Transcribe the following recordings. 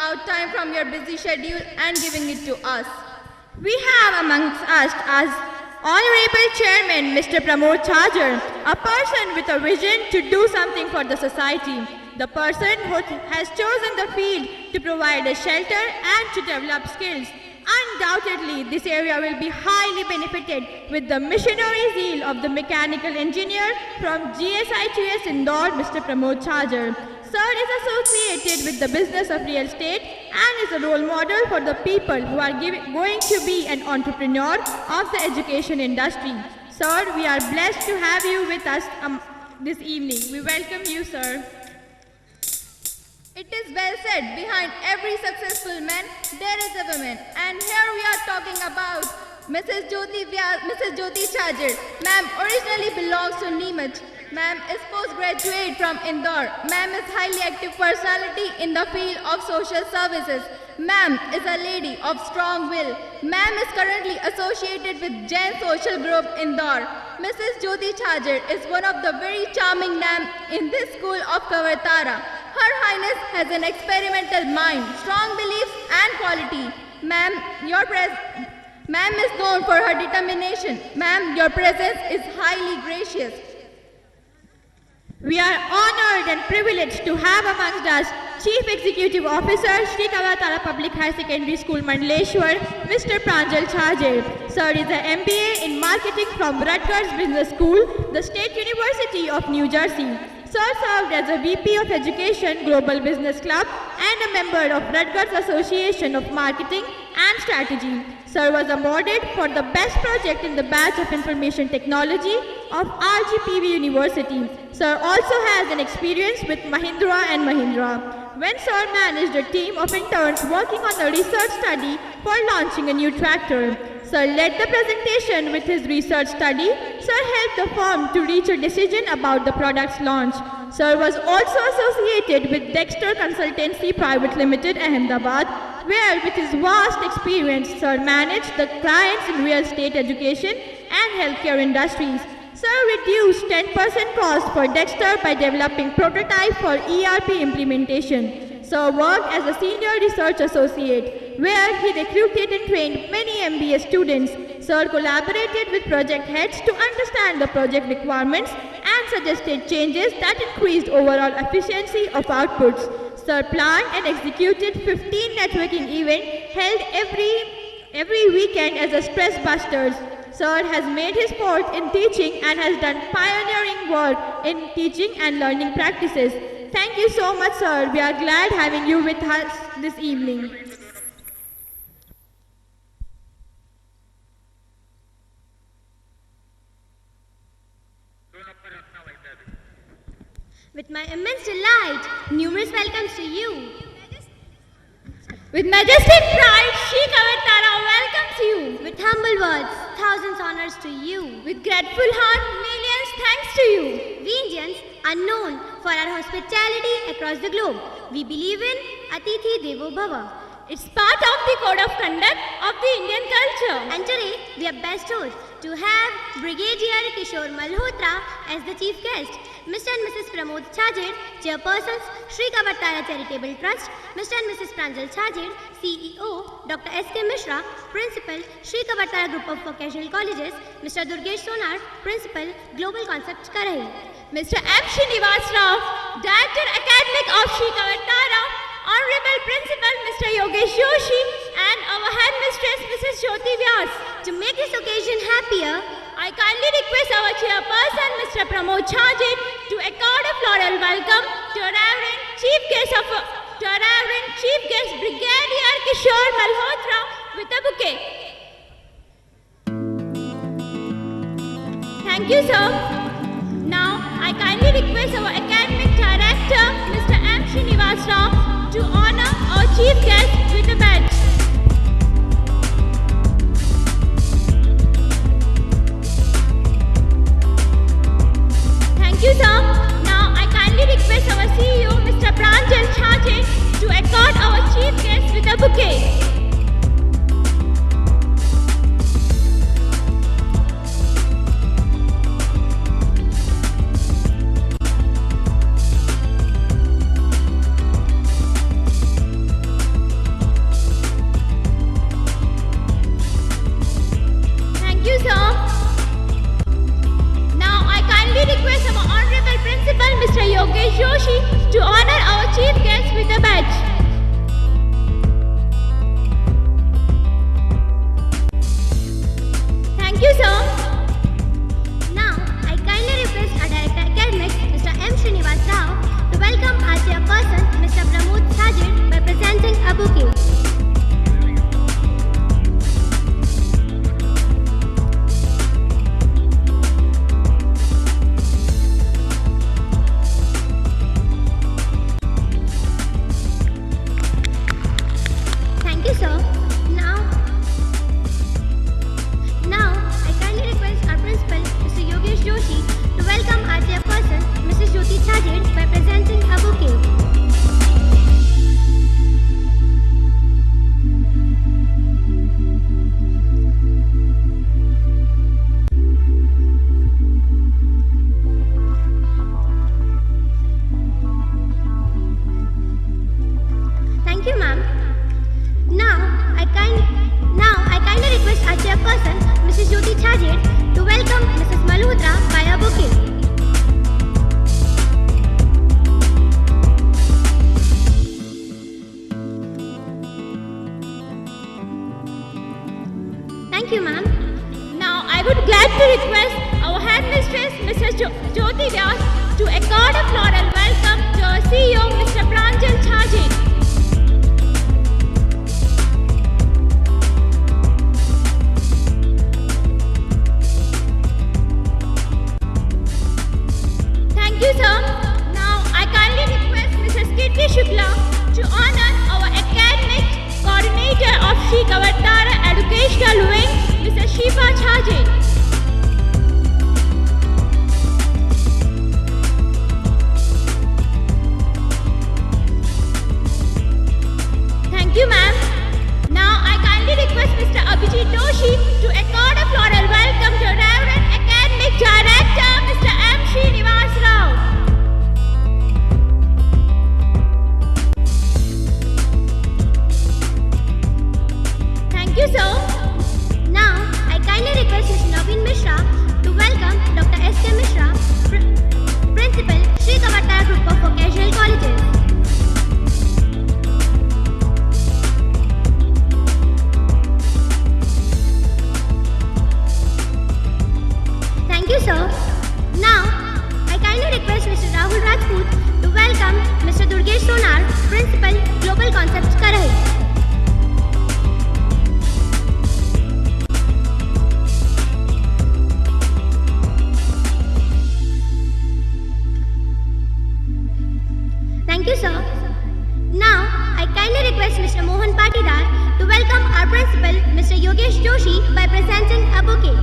out time from your busy schedule and giving it to us. We have amongst us as Honorable Chairman Mr. Pramod Chajar, a person with a vision to do something for the society. The person who has chosen the field to provide a shelter and to develop skills. Undoubtedly, this area will be highly benefited with the missionary zeal of the mechanical engineer from GSITS Indore, Mr. Pramod Chajar. Sir is associated with the business of real estate and is a role model for the people who are going to be an entrepreneur of the education industry. Sir, we are blessed to have you with us this evening. We welcome you, sir. It is well said, behind every successful man, there is a woman. And here we are talking about Mrs. Jyoti Chajar. Ma'am originally belongs to Neemuch. Ma'am is postgraduate from Indore. Ma'am is highly active personality in the field of social services. Ma'am is a lady of strong will. Ma'am is currently associated with Jain Social Group Indore. Mrs. Jyoti Chajar is one of the very charming ma'am in this school of Kavartara. Her Highness has an experimental mind, strong beliefs and quality. Ma'am is known for her determination. Ma'am, your presence is highly gracious. We are honored and privileged to have amongst us Chief Executive Officer, Sri Kavatara Public High Secondary School, Mandaleshwar, Mr. Pranjal Chajar. Sir is an MBA in Marketing from Rutgers Business School, the State University of New Jersey. Sir served as a VP of Education, Global Business Club, and a member of Rutgers Association of Marketing and Strategy. Sir was awarded for the best project in the batch of Information Technology of RGPV University. Sir also has an experience with Mahindra and Mahindra. When Sir managed a team of interns working on a research study for launching a new tractor. Sir led the presentation with his research study. Sir helped the firm to reach a decision about the product's launch. Sir was also associated with Dexter Consultancy Private Limited, Ahmedabad, where with his vast experience, Sir managed the clients in real estate education and healthcare industries. Sir reduced 10% cost for Dexter by developing prototype for ERP implementation. Sir worked as a senior research associate, where he recruited and trained many MBA students. Sir collaborated with project heads to understand the project requirements and suggested changes that increased overall efficiency of outputs. Sir planned and executed 15 networking events held every weekend as a stress busters. Sir has made his forte in teaching and has done pioneering work in teaching and learning practices. Thank you so much, sir. We are glad having you with us this evening. With my immense delight, numerous welcomes to you. With majestic pride, Sri Kavatara welcomes you. With humble words, thousands honors to you. With grateful heart, millions thanks to you. We Indians are known for our hospitality across the globe. We believe in Atithi Devo Bhava. It's part of the code of conduct of the Indian culture. And today, we are best hosts to have Brigadier Kishore Malhotra as the chief guest, Mr. and Mrs. Pramod Chajar, chairpersons, Sri Kavatara Charitable Trust, Mr. and Mrs. Pranjal Chajar, CEO, Dr. S.K. Mishra, Principal, Sri Kavatara Group of Vocational Colleges, Mr. Durgesh Sonar, Principal, Global Concepts Karahi, Mr. M. Srinivas Rao, Director Academic of Sri Kavatara, Honorable Principal Mr. Yogesh Joshi, and our Headmistress Mrs. Jyoti Vyas. To make this occasion happier, I kindly request our chairperson Mr. Pramod Chajar to accord a floral welcome to our Reverend Chief Guest Brigadier Kishore Malhotra with a bouquet. Thank you, sir. Now, I kindly request our Academic Director Mr. M. Srinivas Rao to honor our chief guest with a badge. Thank you, sir. Now I kindly request our CEO, Mr. Pranjal Chajar, to accord our chief guest with a bouquet. Mrs. Jyoti Chhajer to welcome Mrs. Malhotra by a bouquet. Thank you, ma'am. Now I would glad to request our headmistress, Mrs. Jyoti Vyas, to accord a floral welcome to our CEO, Mr. Pranjal Chhajer. Thank you, sir. Now I kindly request Mrs. Kirti Shukla to honor our academic coordinator of Sri Kavatara Educational Wing, Mrs. Shifa Chhajer. Thank you, ma'am. Now I kindly request Mr. Abhijit Doshi to accord a floral welcome to Reverend Academic Director, Mr. M. Srinivas Rao. Thank you, sir. Now, I kindly request Mr. Naveen Mishra to welcome Dr. S.K. Mishra, Principal, Sri Kavatara Group of Vocational Colleges. Thank you, sir. Now, I kindly request Mr. Rahul Rajput to welcome Mr. Durgesh Sonar, Principal, Global Concepts, Karai. Thank you, sir. Now, I kindly request Mr. Mohan Patidar to welcome our principal, Mr. Yogesh Joshi, by presenting a bouquet.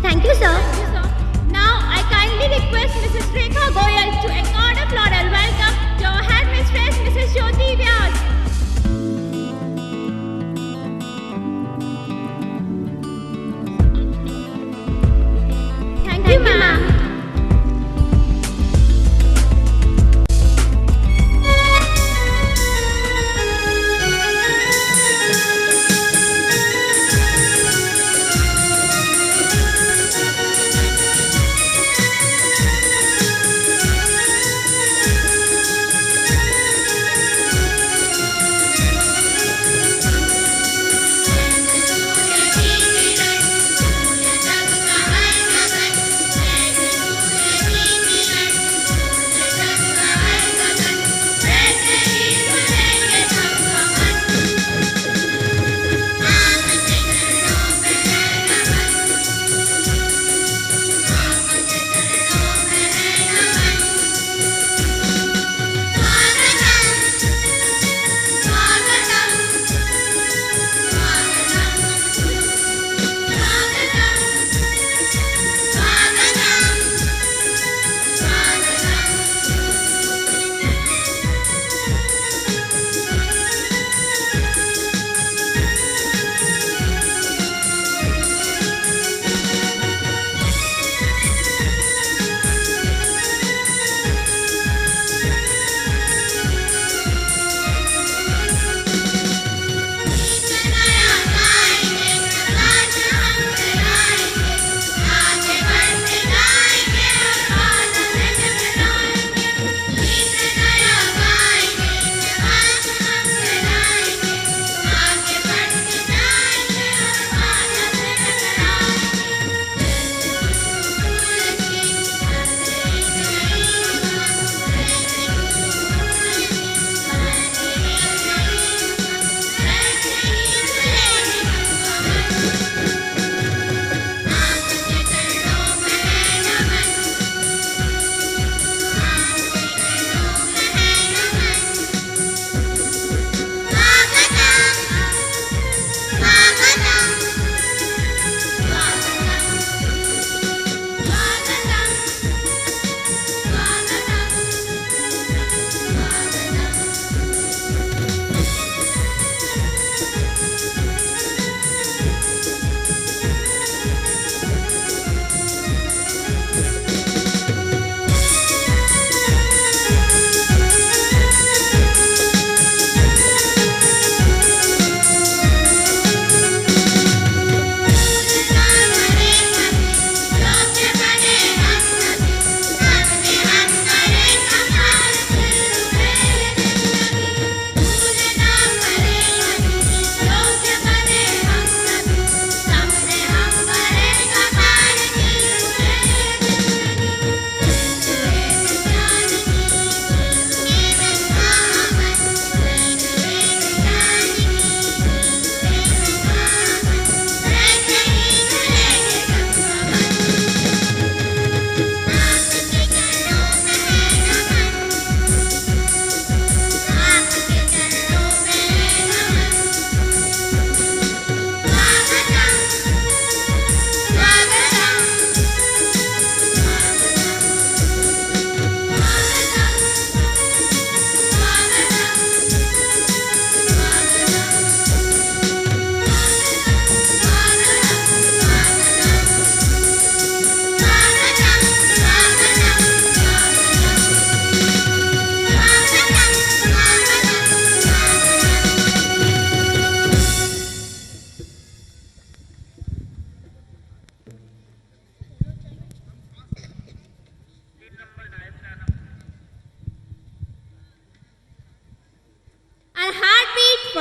Thank you, sir. Thank you, sir. Now I kindly request Mrs. Rekha Goyal to accord a floral welcome to our headmistress, Mrs. Jyoti Vyas. Thank you, ma'am.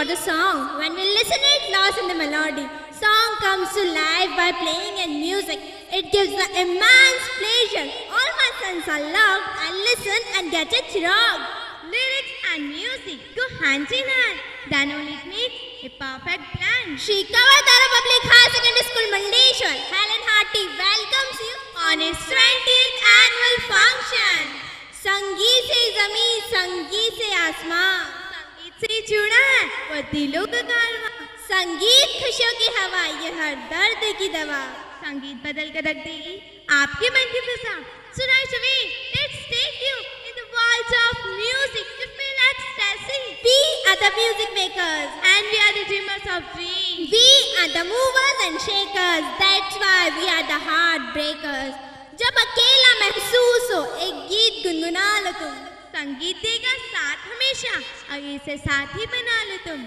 for the song. When we listen it, lost in the melody. Song comes to life by playing and music. It gives the immense pleasure. All my sons are loved. I listen and get it wrong. Lyrics and music go hand in hand. Then only it makes a perfect blend. Shri Kavatara Public High Secondary School, Mandeshwar, Helen Harty welcomes you On its 20th annual function. संगीत से ज़मीन, संगीत से आसमां, संगीत से जुड़ा है वो दिलों का कारवां. संगीत खुशियों की हवा, ये हर दर्द की दवा. संगीत बदल कर रख देगी आपके मन की फिजा. So right away, let's take you in the world of music to feel ecstasy. We are the music makers And we are the dreamers of dreams. We are the movers and shakers. That's why we are the heartbreakers. जब अकेला महसूस हो एक गीत गुनगुना लो तुम. संगीत देगा साथ हमेशा, आगे से साथ ही बना लो तुम.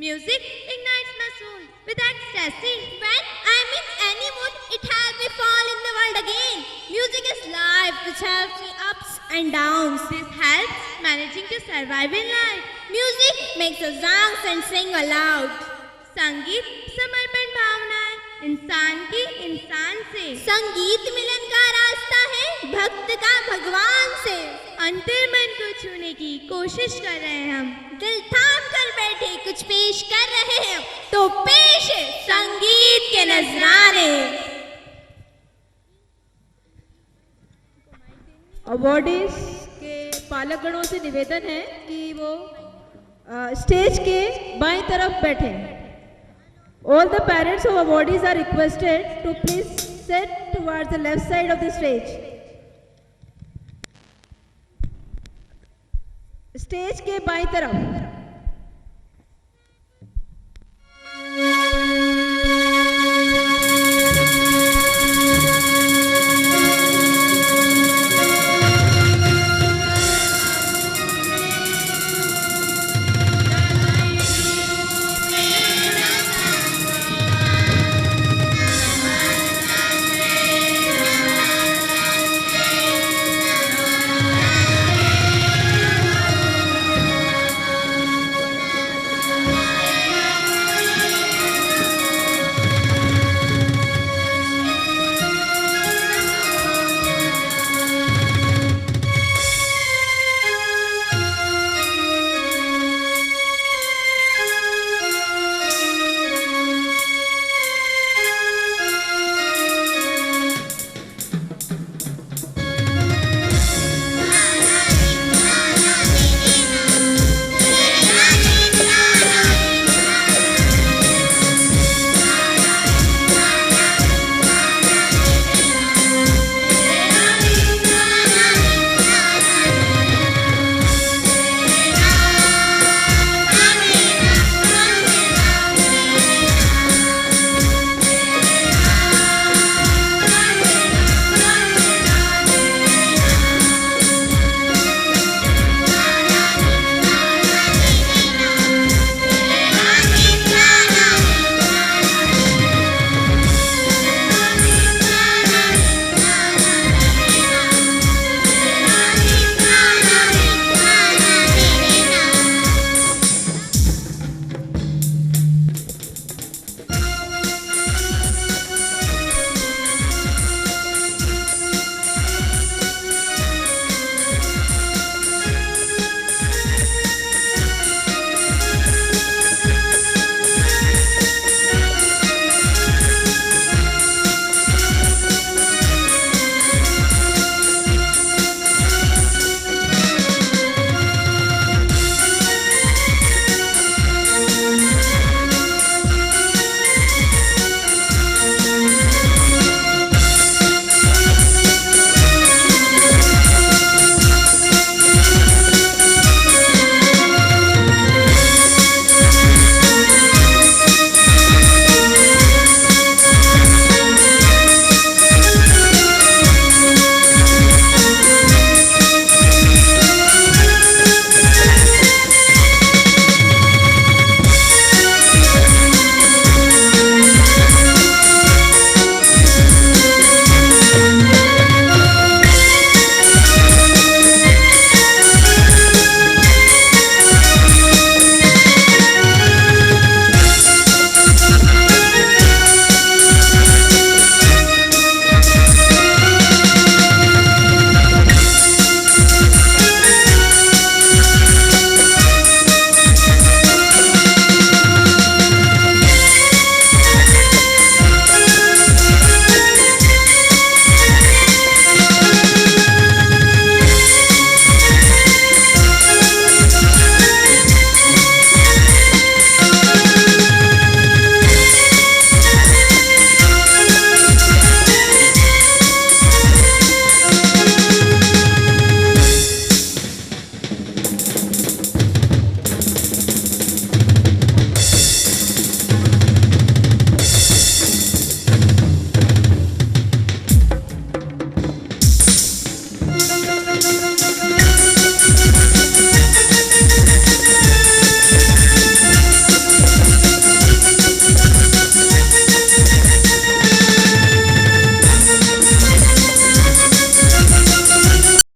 Music ignites my soul with ecstasy. When I'm in any mood, it helps me fall in the world again. Music is life which helps me ups and downs. This helps managing to survive in life. Music makes us dance and sing aloud. संगीत समर्पण भावना है इंसान की इंसान से. संगीत मिलन का रास्ता है भक्त का भगवान से. अंतर मन को छूने की कोशिश कर रहे हैं हम. दिल थाम कर बैठे कुछ पेश कर रहे हैं तो पेश है संगीत के नजराने. अवॉर्डीज के पालकगणों से निवेदन है कि वो स्टेज के बाईं तरफ बैठे. All the parents of awardees are requested to please sit towards the left side of the stage. Stage के बाईं तरफ